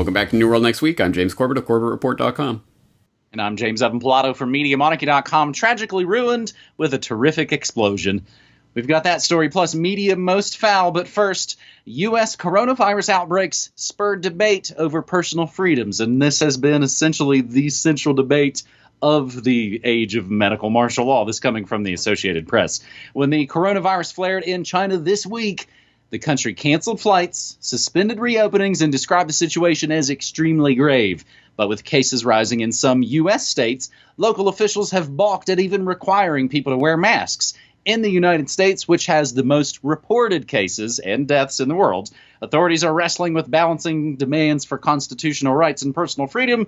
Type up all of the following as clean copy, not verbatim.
Welcome back to New World Next Week. I'm James Corbett of CorbettReport.com. And I'm James Evan Pilato from MediaMonarchy.com, tragically ruined with a terrific explosion. We've got that story plus media most foul, but first, U.S. coronavirus outbreaks spurred debate over personal freedoms, and this has been essentially the central debate of the age of medical martial law. This coming from the Associated Press. When the coronavirus flared in China this week, the country canceled flights, suspended reopenings, and described the situation as extremely grave. But with cases rising in some U.S. states, local officials have balked at even requiring people to wear masks. In the United States, which has the most reported cases and deaths in the world, authorities are wrestling with balancing demands for constitutional rights and personal freedom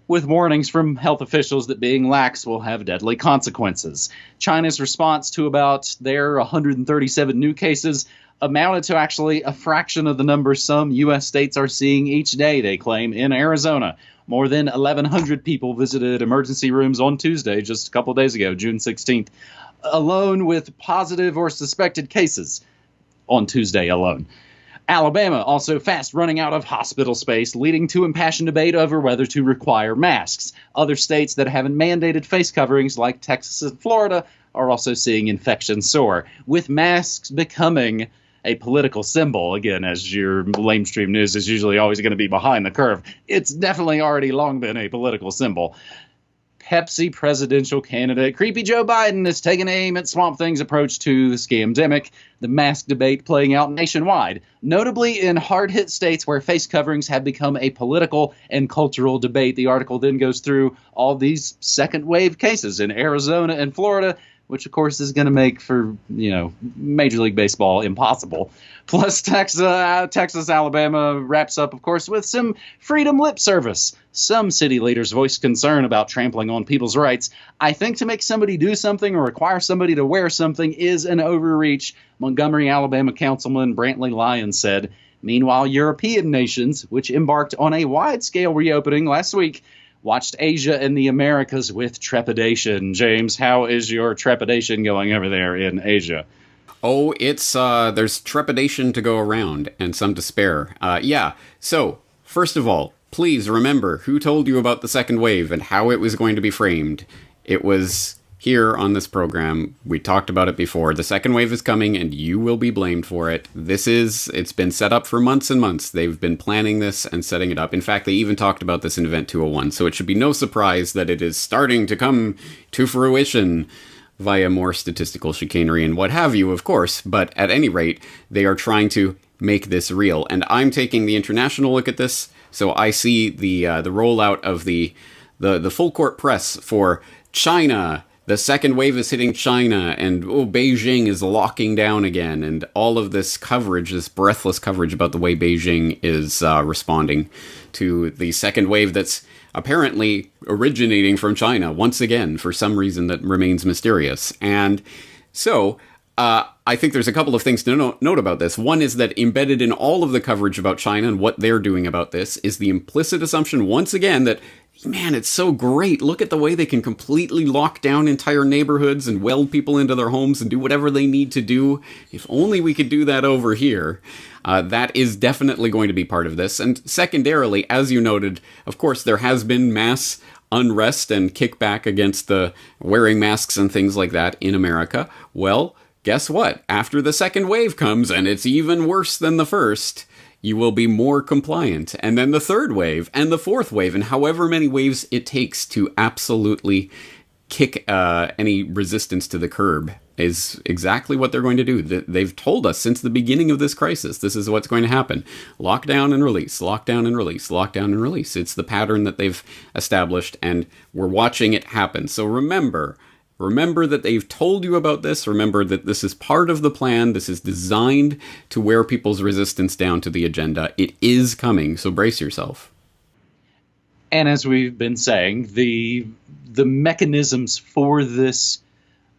with warnings from health officials that being lax will have deadly consequences. China's response to about their 137 new cases amounted to actually a fraction of the number some U.S. states are seeing each day, they claim. In Arizona, more than 1,100 people visited emergency rooms on Tuesday, just a couple days ago, June 16th, alone with positive or suspected cases on Tuesday alone. Alabama also fast running out of hospital space, leading to impassioned debate over whether to require masks. Other states that haven't mandated face coverings, like Texas and Florida, are also seeing infections soar, with masks becoming a political symbol. Again, as your lamestream news is usually always going to be behind the curve, it's definitely already long been a political symbol. Pepsi presidential candidate Creepy Joe Biden is taking aim at Swamp Thing's approach to the scamdemic, the mask debate playing out nationwide, notably in hard-hit states where face coverings have become a political and cultural debate. The article then goes through all these second-wave cases in Arizona and Florida, which, of course, is going to make for, Major League Baseball impossible. Plus, Texas, Alabama wraps up, of course, with some freedom lip service. Some city leaders voiced concern about trampling on people's rights. I think to make somebody do something or require somebody to wear something is an overreach, Montgomery, Alabama Councilman Brantley Lyons said. Meanwhile, European nations, which embarked on a wide-scale reopening last week, watched Asia and the Americas with trepidation. James, how is your trepidation going over there in Asia? Oh, it's, there's trepidation to go around and some to spare. So, first of all, please remember who told you about the second wave and how it was going to be framed. It was here on this program. We talked about it before. The second wave is coming and you will be blamed for it. It's been set up for months and months. They've been planning this and setting it up. In fact, they even talked about this in Event 201, so it should be no surprise that it is starting to come to fruition via more statistical chicanery and what have you, of course. But at any rate, they are trying to make this real. And I'm taking the international look at this, so I see the rollout of the full court press for China. The second wave is hitting China, and Beijing is locking down again, and all of this coverage, this breathless coverage about the way Beijing is responding to the second wave that's apparently originating from China, once again, for some reason that remains mysterious. And so, I think there's a couple of things to note about this. One is that embedded in all of the coverage about China and what they're doing about this is the implicit assumption, once again, that man, it's so great. Look at the way they can completely lock down entire neighborhoods and weld people into their homes and do whatever they need to do. If only we could do that over here. That is definitely going to be part of this. And secondarily, as you noted, of course, there has been mass unrest and kickback against the wearing masks and things like that in America. Well, guess what? After the second wave comes, and it's even worse than the first, you will be more compliant. And then the third wave and the fourth wave and however many waves it takes to absolutely kick any resistance to the curb is exactly what they're going to do. They've told us since the beginning of this crisis, this is what's going to happen. Lockdown and release, lockdown and release, lockdown and release. It's the pattern that they've established, and we're watching it happen. So remember that they've told you about this. Remember that this is part of the plan. This is designed to wear people's resistance down to the agenda. It is coming, so brace yourself. And as we've been saying, the mechanisms for this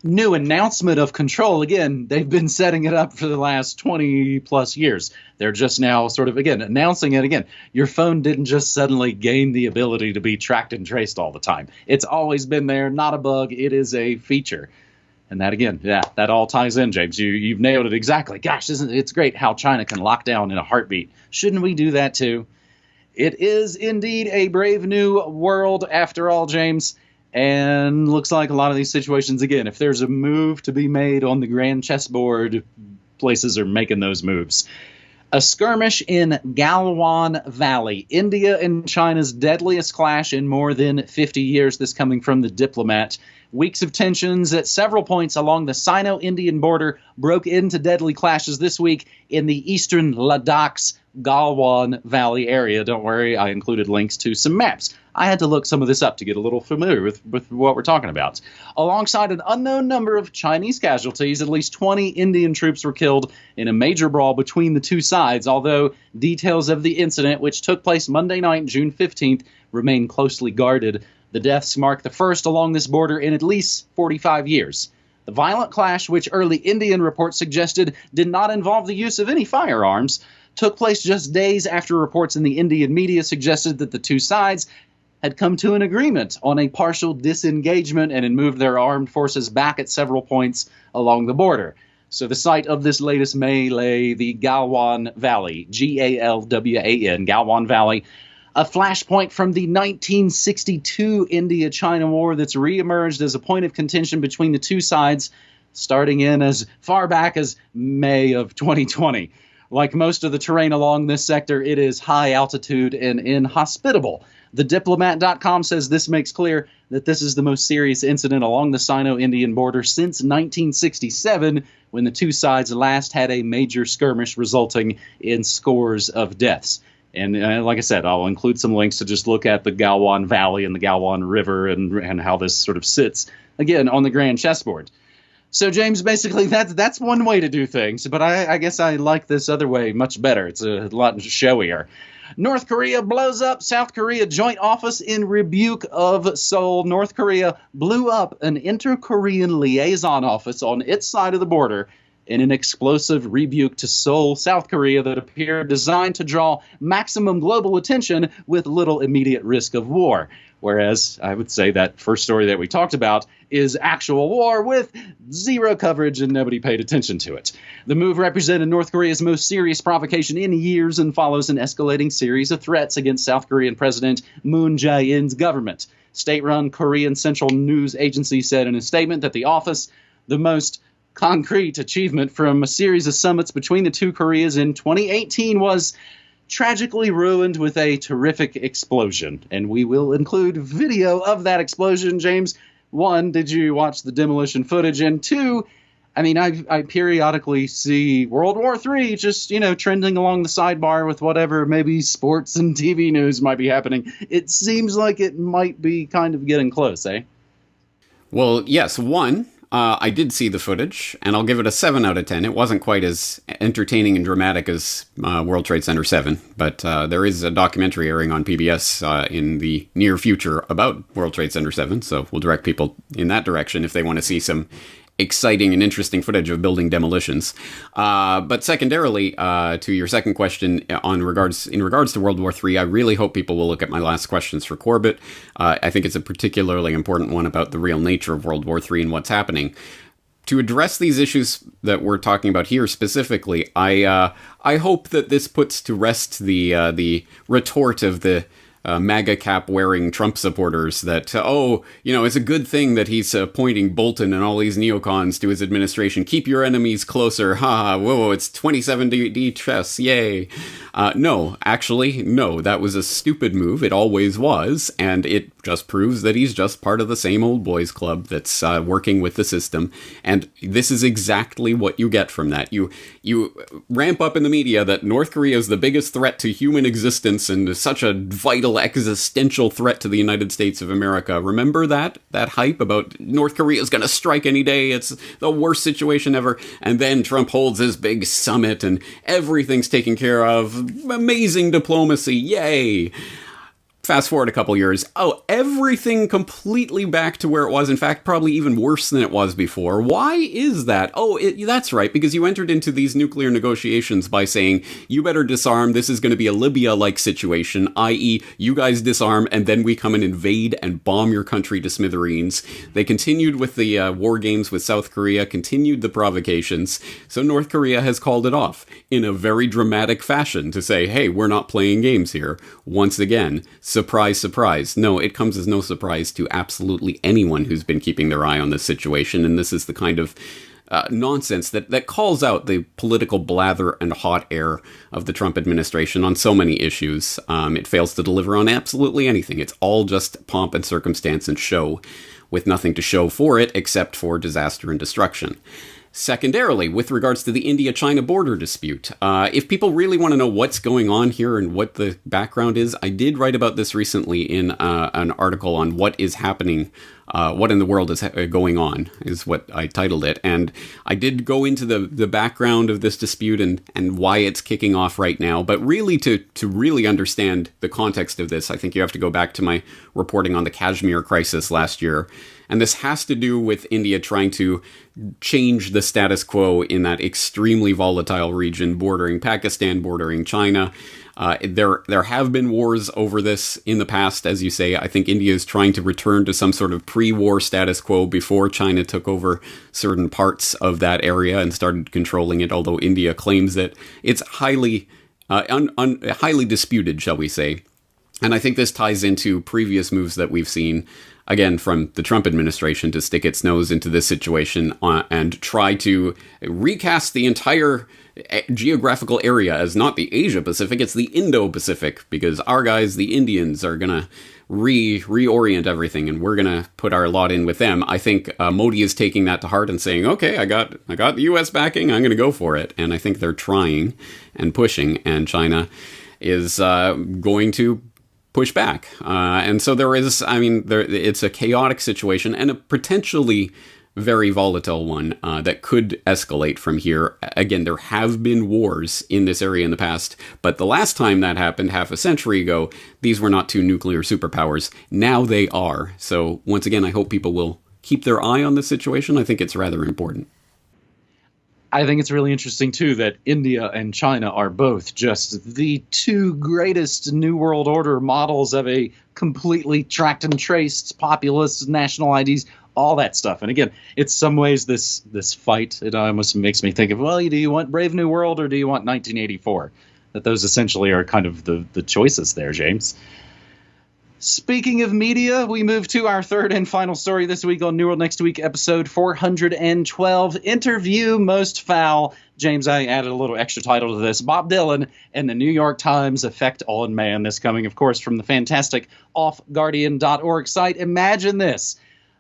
new announcement of control, again, they've been setting it up for the last 20 plus years. They're just now sort of, again, announcing it again. Your phone didn't just suddenly gain the ability to be tracked and traced all the time. It's always been there, not a bug. It is a feature. And that, again, that all ties in, James. You've nailed it exactly. Gosh, it's great how China can lock down in a heartbeat. Shouldn't we do that too? It is indeed a brave new world after all, James. And looks like a lot of these situations, again, if there's a move to be made on the grand chessboard, places are making those moves. A skirmish in Galwan Valley, India and China's deadliest clash in more than 50 years, this coming from The Diplomat. Weeks of tensions at several points along the Sino-Indian border broke into deadly clashes this week in the eastern Ladakh's Galwan Valley area. Don't worry, I included links to some maps. I had to look some of this up to get a little familiar with what we're talking about. Alongside an unknown number of Chinese casualties, at least 20 Indian troops were killed in a major brawl between the two sides, although details of the incident, which took place Monday night, June 15th, remain closely guarded. The deaths mark the first along this border in at least 45 years. The violent clash, which early Indian reports suggested did not involve the use of any firearms, took place just days after reports in the Indian media suggested that the two sides had come to an agreement on a partial disengagement and had moved their armed forces back at several points along the border. So the site of this latest melee, the Galwan Valley, Galwan, Galwan Valley, a flashpoint from the 1962 India-China War that's reemerged as a point of contention between the two sides, starting in as far back as May of 2020. Like most of the terrain along this sector, it is high altitude and inhospitable. TheDiplomat.com says this makes clear that this is the most serious incident along the Sino-Indian border since 1967, when the two sides last had a major skirmish resulting in scores of deaths. And like I said, I'll include some links to just look at the Galwan Valley and the Galwan River and how this sort of sits, again, on the grand chessboard. So, James, basically, that's one way to do things, but I guess I like this other way much better. It's a lot showier. North Korea blows up South Korea joint office in rebuke of Seoul. North Korea blew up an inter-Korean liaison office on its side of the border in an explosive rebuke to Seoul, South Korea, that appeared designed to draw maximum global attention with little immediate risk of war. Whereas I would say that first story that we talked about is actual war with zero coverage and nobody paid attention to it. The move represented North Korea's most serious provocation in years and follows an escalating series of threats against South Korean President Moon Jae-in's government. State-run Korean Central News Agency said in a statement that the office, the most concrete achievement from a series of summits between the two Koreas in 2018, was tragically ruined with a terrific explosion. And we will include video of that explosion. James, one, did you watch the demolition footage? And two, I mean, I periodically see World War III just, trending along the sidebar with whatever maybe sports and TV news might be happening. It seems like it might be kind of getting close, eh? Well, yes, one, I did see the footage, and I'll give it a 7 out of 10. It wasn't quite as entertaining and dramatic as World Trade Center 7, but there is a documentary airing on PBS in the near future about World Trade Center 7, so we'll direct people in that direction if they want to see some exciting and interesting footage of building demolitions. But secondarily, to your second question in regards to World War III, I really hope people will look at my last questions for Corbett. I think it's a particularly important one about the real nature of World War III and what's happening. To address these issues that we're talking about here specifically, I hope that this puts to rest the retort of the MAGA cap wearing Trump supporters that, it's a good thing that he's appointing Bolton and all these neocons to his administration. Keep your enemies closer. Ha, whoa, it's 27D chess. Yay. No, that was a stupid move. It always was. And it just proves that he's just part of the same old boys club that's working with the system. And this is exactly what you get from that. You ramp up in the media that North Korea is the biggest threat to human existence and such a vital existential threat to the United States of America. Remember that hype about North Korea is going to strike any day. It's the worst situation ever. And then Trump holds his big summit and everything's taken care of. Amazing diplomacy. Yay. Fast forward a couple years. Oh, everything completely back to where it was. In fact, probably even worse than it was before. Why is that? Oh, that's right, because you entered into these nuclear negotiations by saying, you better disarm. This is going to be a Libya-like situation, i.e., you guys disarm, and then we come and invade and bomb your country to smithereens. They continued with the war games with South Korea, continued the provocations. So North Korea has called it off in a very dramatic fashion to say, hey, we're not playing games here. Once again, surprise, surprise. No, it comes as no surprise to absolutely anyone who's been keeping their eye on this situation. And this is the kind of nonsense that calls out the political blather and hot air of the Trump administration on so many issues. It fails to deliver on absolutely anything. It's all just pomp and circumstance and show, with nothing to show for it except for disaster and destruction. Secondarily, with regards to the India-China border dispute, if people really want to know what's going on here and what the background is, I did write about this recently in an article on what is happening, what in the world is going on, is what I titled it. And I did go into the background of this dispute and why it's kicking off right now. But really, to really understand the context of this, I think you have to go back to my reporting on the Kashmir crisis last year. And this has to do with India trying to change the status quo in that extremely volatile region bordering Pakistan, bordering China. There have been wars over this in the past, as you say. I think India is trying to return to some sort of pre-war status quo before China took over certain parts of that area and started controlling it, although India claims that it's highly disputed, shall we say. And I think this ties into previous moves that we've seen, again, from the Trump administration to stick its nose into this situation and try to recast the entire geographical area as not the Asia-Pacific, it's the Indo-Pacific, because our guys, the Indians, are going to reorient everything, and we're going to put our lot in with them. I think Modi is taking that to heart and saying, okay, I got the U.S. backing, I'm going to go for it. And I think they're trying and pushing, and China is going to push back. And so it's a chaotic situation and a potentially very volatile one that could escalate from here. Again, there have been wars in this area in the past, but the last time that happened, half a century ago, these were not two nuclear superpowers. Now they are. So once again, I hope people will keep their eye on this situation. I think it's rather important. I think it's really interesting, too, that India and China are both just the two greatest New World Order models of a completely tracked and traced populist national IDs, all that stuff. And again, it's some ways this fight, it almost makes me think of, well, do you want Brave New World or do you want 1984? That those essentially are kind of the choices there, James. Speaking of media, we move to our third and final story this week on New World Next Week, episode 412, Interview Most Foul. James, I added a little extra title to this. Bob Dylan and the New York Times Effect on Man. This coming, of course, from the fantastic offguardian.org site. Imagine this.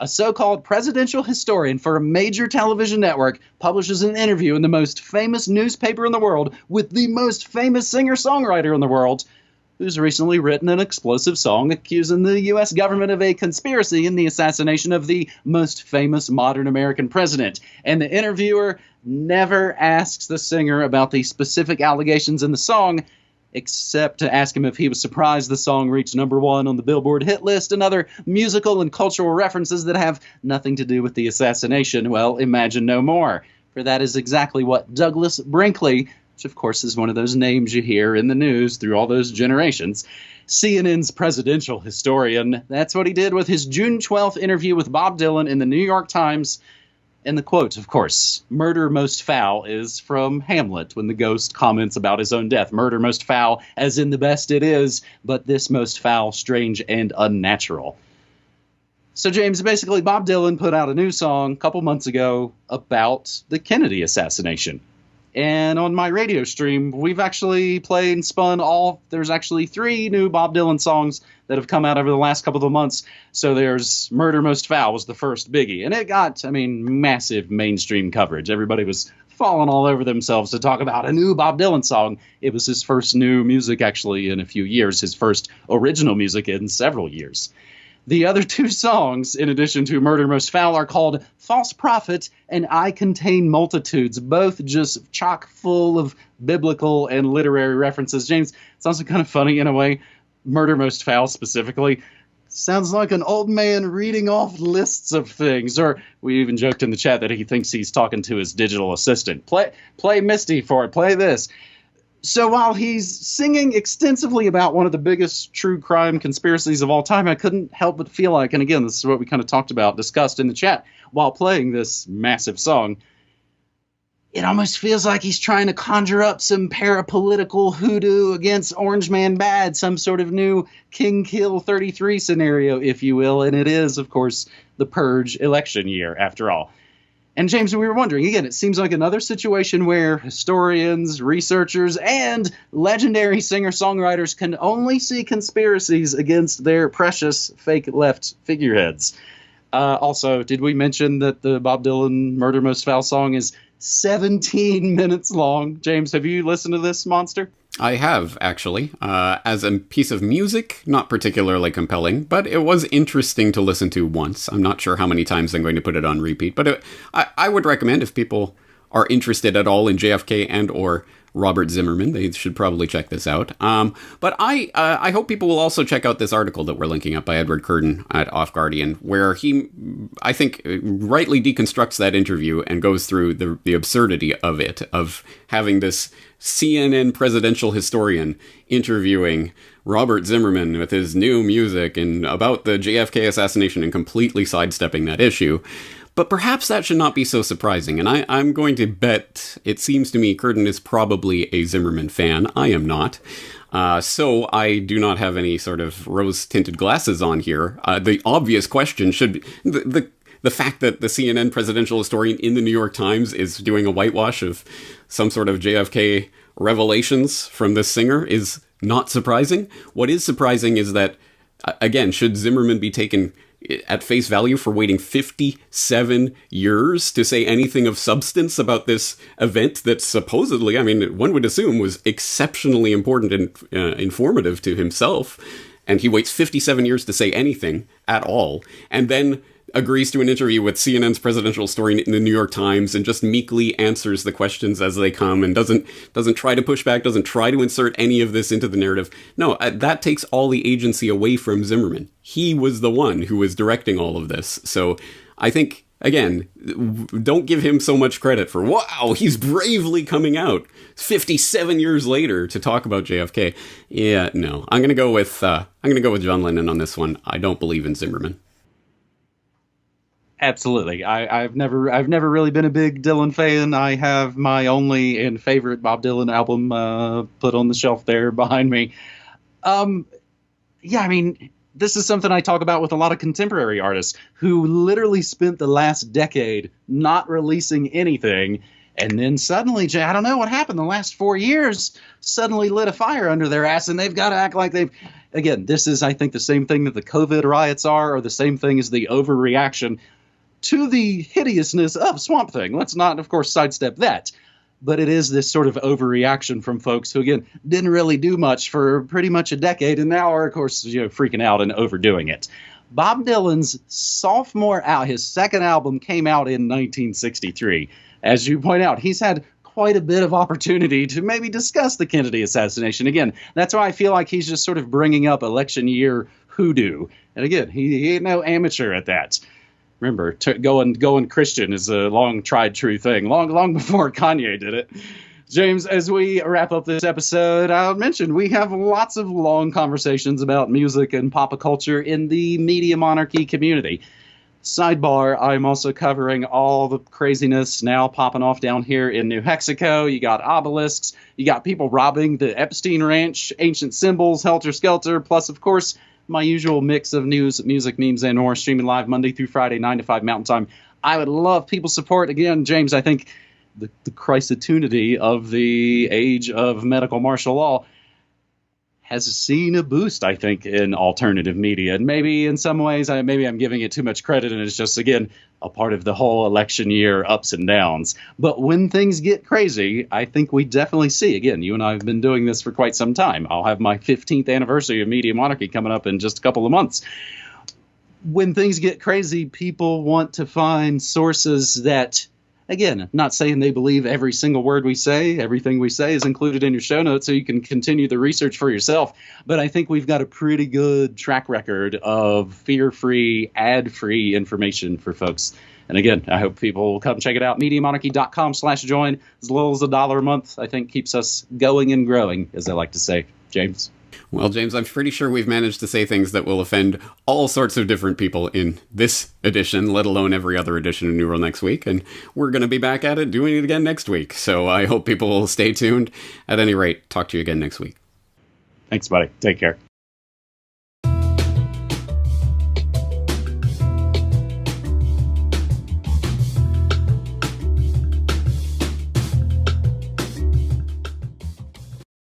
A so-called presidential historian for a major television network publishes an interview in the most famous newspaper in the world with the most famous singer-songwriter in the world, who's recently written an explosive song accusing the U.S. government of a conspiracy in the assassination of the most famous modern American president. And the interviewer never asks the singer about the specific allegations in the song, except to ask him if he was surprised the song reached #1 on the Billboard hit list and other musical and cultural references that have nothing to do with the assassination. Well, imagine no more, for that is exactly what Douglas Brinkley, which of course is one of those names you hear in the news through all those generations, CNN's presidential historian. That's what he did with his June 12th interview with Bob Dylan in the New York Times. And the quote, of course, "Murder most foul," is from Hamlet when the ghost comments about his own death. Murder most foul, as in the best it is, but this most foul, strange, and unnatural. So, James, basically, Bob Dylan put out a new song a couple months ago about the Kennedy assassination. And on my radio stream, we've actually played and spun there's actually 3 new Bob Dylan songs that have come out over the last couple of months. So there's Murder Most Foul was the first biggie. And it got, massive mainstream coverage. Everybody was falling all over themselves to talk about a new Bob Dylan song. It was his first new music, actually, in a few years. His first original music in several years. The other 2 songs, in addition to Murder Most Foul, are called False Prophet and I Contain Multitudes, both just chock full of biblical and literary references. James, it's also kind of funny in a way. Murder Most Foul specifically, sounds like an old man reading off lists of things. Or we even joked in the chat that he thinks he's talking to his digital assistant. Play Misty for it. Play this. So while he's singing extensively about one of the biggest true crime conspiracies of all time, I couldn't help but feel like, and again, this is what we kind of discussed in the chat while playing this massive song, it almost feels like he's trying to conjure up some parapolitical hoodoo against Orange Man Bad, some sort of new King Kill 33 scenario, if you will. And it is, of course, the Purge election year, after all. And James, we were wondering, again, it seems like another situation where historians, researchers, and legendary singer-songwriters can only see conspiracies against their precious fake left figureheads. Also, did we mention that the Bob Dylan Murder Most Foul song is 17 minutes long? James, have you listened to this monster? I have, actually. As a piece of music, not particularly compelling, but it was interesting to listen to once. I'm not sure how many times I'm going to put it on repeat, but I would recommend, if people are interested at all in JFK and or Robert Zimmerman, they should probably check this out. But I hope people will also check out this article that we're linking up by Edward Curtin at Off Guardian, where he, I think, rightly deconstructs that interview and goes through the absurdity of it, of having this CNN presidential historian interviewing Robert Zimmerman with his new music and about the JFK assassination and completely sidestepping that issue. But perhaps that should not be so surprising, and I'm going to bet, it seems to me, Curtin is probably a Zimmerman fan. I am not. So I do not have any sort of rose-tinted glasses on here. The obvious question should be, the fact that the CNN presidential historian in the New York Times is doing a whitewash of some sort of JFK revelations from this singer is not surprising. What is surprising is that, again, should Zimmerman be taken at face value for waiting 57 years to say anything of substance about this event that supposedly, I mean, one would assume was exceptionally important and informative to himself, and he waits 57 years to say anything at all, and then agrees to an interview with CNN's presidential historian in the New York Times and just meekly answers the questions as they come and doesn't try to push back, doesn't try to insert any of this into the narrative. No, that takes all the agency away from Zimmerman. He was the one who was directing all of this. So I think, again, don't give him so much credit for, wow, he's bravely coming out 57 years later to talk about JFK. Yeah, no, I'm going to go with John Lennon on this one. I don't believe in Zimmerman. Absolutely. I've never really been a big Dylan fan. I have my only and favorite Bob Dylan album put on the shelf there behind me. Yeah, I mean, this is something I talk about with a lot of contemporary artists who literally spent the last decade not releasing anything. And then suddenly, I don't know what happened. The last 4 years suddenly lit a fire under their ass, and they've got to act like they've... Again, this is, I think, the same thing that the COVID riots are, or the same thing as the overreaction to the hideousness of Swamp Thing. Let's not, of course, sidestep that. But it is this sort of overreaction from folks who, again, didn't really do much for pretty much a decade and now are, of course, freaking out and overdoing it. Bob Dylan's his second album came out in 1963. As you point out, he's had quite a bit of opportunity to maybe discuss the Kennedy assassination. Again, that's why I feel like he's just sort of bringing up election year hoodoo. And again, he ain't no amateur at that. Remember, going Christian is a long tried true thing, long before Kanye did it. James, as we wrap up this episode, I'll mention we have lots of long conversations about music and pop culture in the Media Monarchy community. Sidebar, I'm also covering all the craziness now popping off down here in New Mexico. You got obelisks, you got people robbing the Epstein Ranch, ancient symbols, helter skelter, plus, of course, my usual mix of news, music, memes, and more, streaming live Monday through Friday, 9 to 5 Mountain Time. I would love people's support. Again, James, I think the Christotunity of the age of medical martial law has seen a boost, I think, in alternative media. And maybe in some ways, maybe I'm giving it too much credit, and it's just, again, a part of the whole election year ups and downs. But when things get crazy, I think we definitely see, again, you and I have been doing this for quite some time. I'll have my 15th anniversary of Media Monarchy coming up in just a couple of months. When things get crazy, people want to find sources that Again, not saying they believe every single word we say. Everything we say is included in your show notes so you can continue the research for yourself. But I think we've got a pretty good track record of fear-free, ad-free information for folks. And again, I hope people will come check it out. MediaMonarchy.com/join. As little as $1 a month, I think, keeps us going and growing, as I like to say. James? Well, James, I'm pretty sure we've managed to say things that will offend all sorts of different people in this edition, let alone every other edition of New World next week. And we're going to be back at it, doing it again next week. So I hope people will stay tuned. At any rate, talk to you again next week. Thanks, buddy. Take care.